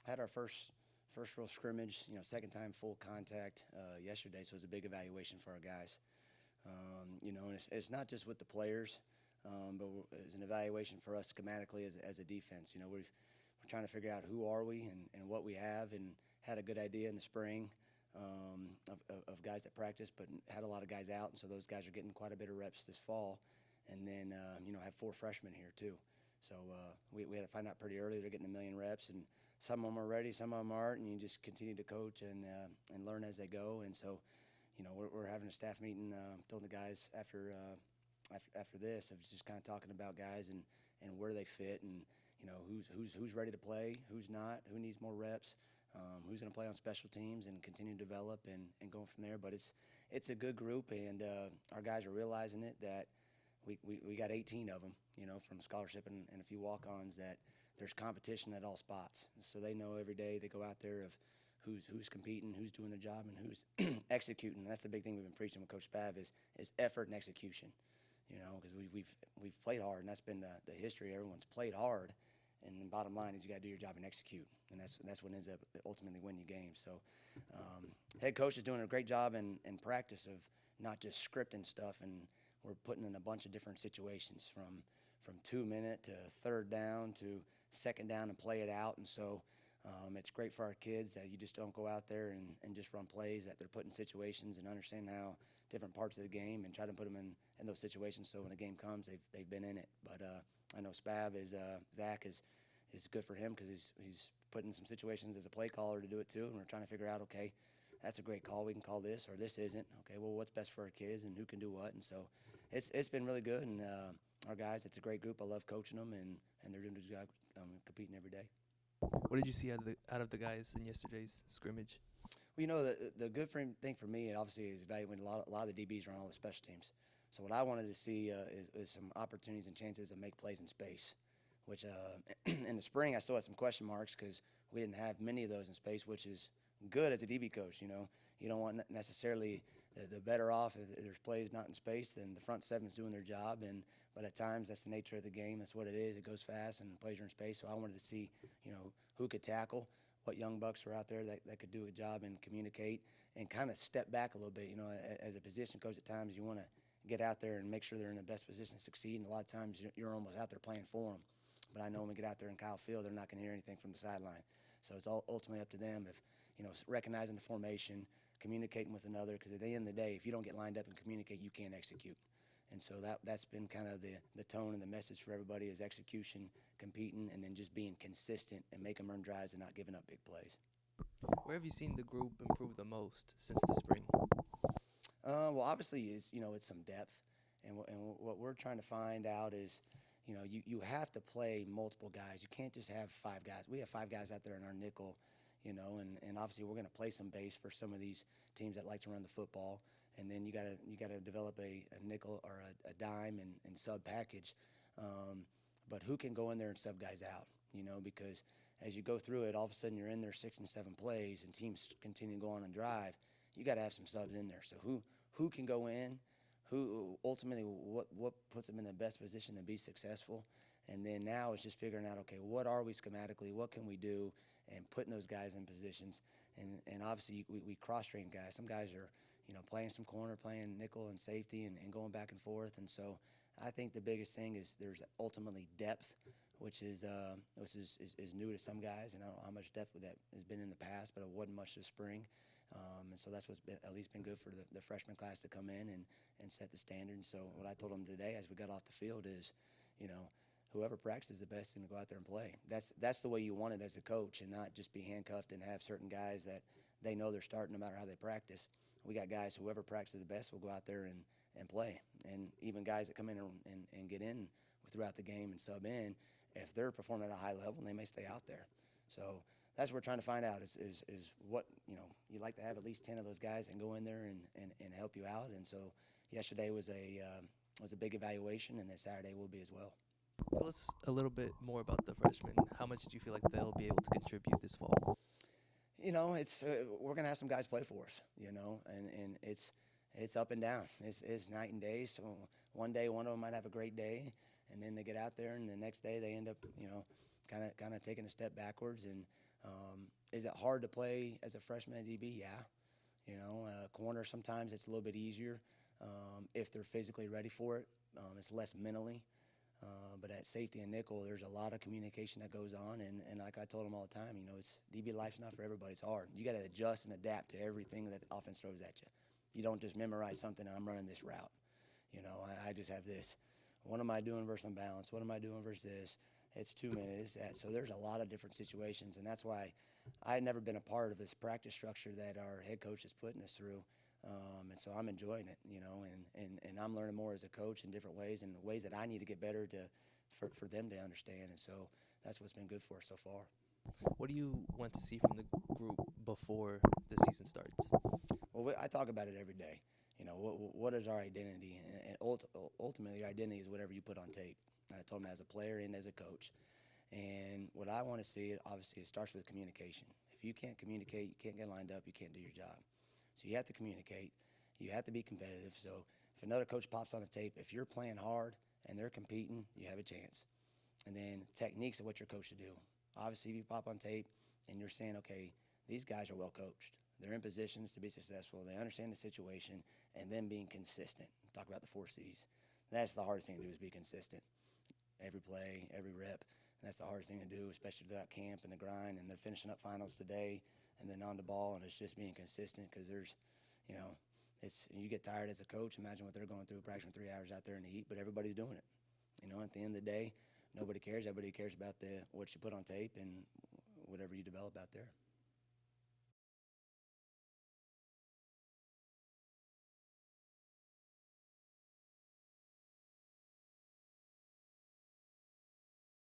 had our first real scrimmage, second time full contact yesterday, so it was a big evaluation for our guys. And it's not just with the players, but it's an evaluation for us schematically as a defense. We're trying to figure out who are we and what we have, and had a good idea in the spring of guys that practice, but had a lot of guys out, and so those guys are getting quite a bit of reps this fall. And then, have 4 freshmen here too. So we had to find out pretty early they're getting 1 million reps, and some of them are ready, some of them aren't, and you just continue to coach and learn as they go. And so, we're having a staff meeting, told the guys after this, of just kind of talking about guys and where they fit, and who's ready to play, who's not, who needs more reps, who's going to play on special teams, and continue to develop and going from there. But it's a good group, and our guys are realizing it, that we got 18 of them, from scholarship and a few walk-ons, that there's competition at all spots. So they know every day they go out there of who's competing, who's doing their job, and who's executing. That's the big thing we've been preaching with Coach Spav is effort and execution. Because we've played hard, and that's been the history. Everyone's played hard, and the bottom line is you got to do your job and execute, and that's what ends up ultimately winning you games. So head coach is doing a great job in practice of not just scripting stuff, and we're putting in a bunch of different situations from 2-minute to third down to second down and play it out. And so it's great for our kids that you just don't go out there and just run plays, that they're put in situations and understand how different parts of the game and try to put them in those situations, so when the game comes, they've been in it. But I know Spav Zach is good for him, because he's put in some situations as a play caller to do it too, and we're trying to figure out, okay, that's a great call, we can call this, or this isn't. Okay, well, what's best for our kids and who can do what? And so it's been really good, and our guys, it's a great group. I love coaching them, and they're doing a good job competing every day. What did you see out of the guys in yesterday's scrimmage? Well, the good thing for me, and obviously, is evaluating a lot of the DBs around all the special teams. So what I wanted to see is some opportunities and chances to make plays in space, which in the spring I still had some question marks, because we didn't have many of those in space, which is good as a DB coach. You don't want necessarily the better off if there's plays not in space, then the front seven's doing their job. But at times that's the nature of the game. That's what it is. It goes fast, and plays are in space. So I wanted to see who could tackle, what young bucks were out there that could do a job and communicate and kind of step back a little bit. As a position coach, at times you want to get out there and make sure they're in the best position to succeed. And a lot of times you're almost out there playing for them. But I know when we get out there in Kyle Field, they're not going to hear anything from the sideline. So it's all ultimately up to them, if recognizing the formation, communicating with another, because at the end of the day, if you don't get lined up and communicate, you can't execute. And so that's been kind of the tone and the message for everybody, is execution, competing, and then just being consistent and making them earn drives and not giving up big plays. Where have you seen the group improve the most since the spring? Well, obviously, it's some depth, and what we're trying to find out is, you have to play multiple guys. You can't just have 5 guys. We have 5 guys out there in our nickel, and obviously we're going to play some base for some of these teams that like to run the football, and then you gotta develop a nickel or a dime and sub package. But who can go in there and sub guys out? Because as you go through it, all of a sudden you're in there 6 and 7 plays, and teams continue to go on and drive. You got to have some subs in there. So who can go in? Who ultimately what puts them in the best position to be successful? And then now it's just figuring out, okay, what are we schematically? What can we do? And putting those guys in positions. And obviously we cross-train guys. Some guys are playing some corner, playing nickel and safety, and going back and forth. And so I think the biggest thing is there's ultimately depth, which is new to some guys, and I don't know how much depth that has been in the past, but it wasn't much this spring. And so that's what's at least been good for the freshman class to come in and set the standard. And so what I told them today as we got off the field is, whoever practices the best is going to go out there and play. That's the way you want it as a coach, and not just be handcuffed and have certain guys that they know they're starting no matter how they practice. We got guys, whoever practices the best will go out there and play. And even guys that come in and get in throughout the game and sub in, if they're performing at a high level, they may stay out there. So that's what we're trying to find out is what, you'd like to have at least 10 of those guys and go in there and help you out. And so yesterday was a big evaluation, and then Saturday will be as well. Tell us a little bit more about the freshmen. How much do you feel like they'll be able to contribute this fall? It's we're gonna have some guys play for us, and it's up and down. It's night and day. So one day one of them might have a great day, and then they get out there, and the next day they end up, kind of taking a step backwards. And Is it hard to play as a freshman at DB? Yeah. Corner sometimes it's a little bit easier if they're physically ready for it. It's less mentally. But at safety and nickel, there's a lot of communication that goes on, and like I told them all the time, it's DB life's not for everybody. It's hard. You got to adjust and adapt to everything that the offense throws at you. You don't just memorize something and I'm running this route. I just have this. What am I doing versus unbalanced? What am I doing versus this? It's 2 minutes. That. So there's a lot of different situations, and that's why I had never been a part of this practice structure that our head coach is putting us through. And so I'm enjoying it, and I'm learning more as a coach in different ways and ways that I need to get better for them to understand. And so that's what's been good for us so far. What do you want to see from the group before the season starts? Well, I talk about it every day. What is our identity? And ultimately, your identity is whatever you put on tape. And I told them as a player and as a coach. And what I want to see, obviously, it starts with communication. If you can't communicate, you can't get lined up, you can't do your job. So you have to communicate. You have to be competitive. So if another coach pops on the tape, if you're playing hard and they're competing, you have a chance. And then techniques of what your coach should do. Obviously, if you pop on tape and you're saying, okay, these guys are well coached. They're in positions to be successful. They understand the situation, and then being consistent. Talk about the 4 C's. That's the hardest thing to do is be consistent. Every play, every rep. And that's the hardest thing to do, especially throughout camp and the grind. And they're finishing up finals today and then on the ball, and it's just being consistent because there's, you get tired as a coach. Imagine what they're going through practicing 3 hours out there in the heat, but everybody's doing it. At the end of the day, nobody cares. Everybody cares about what you put on tape and whatever you develop out there.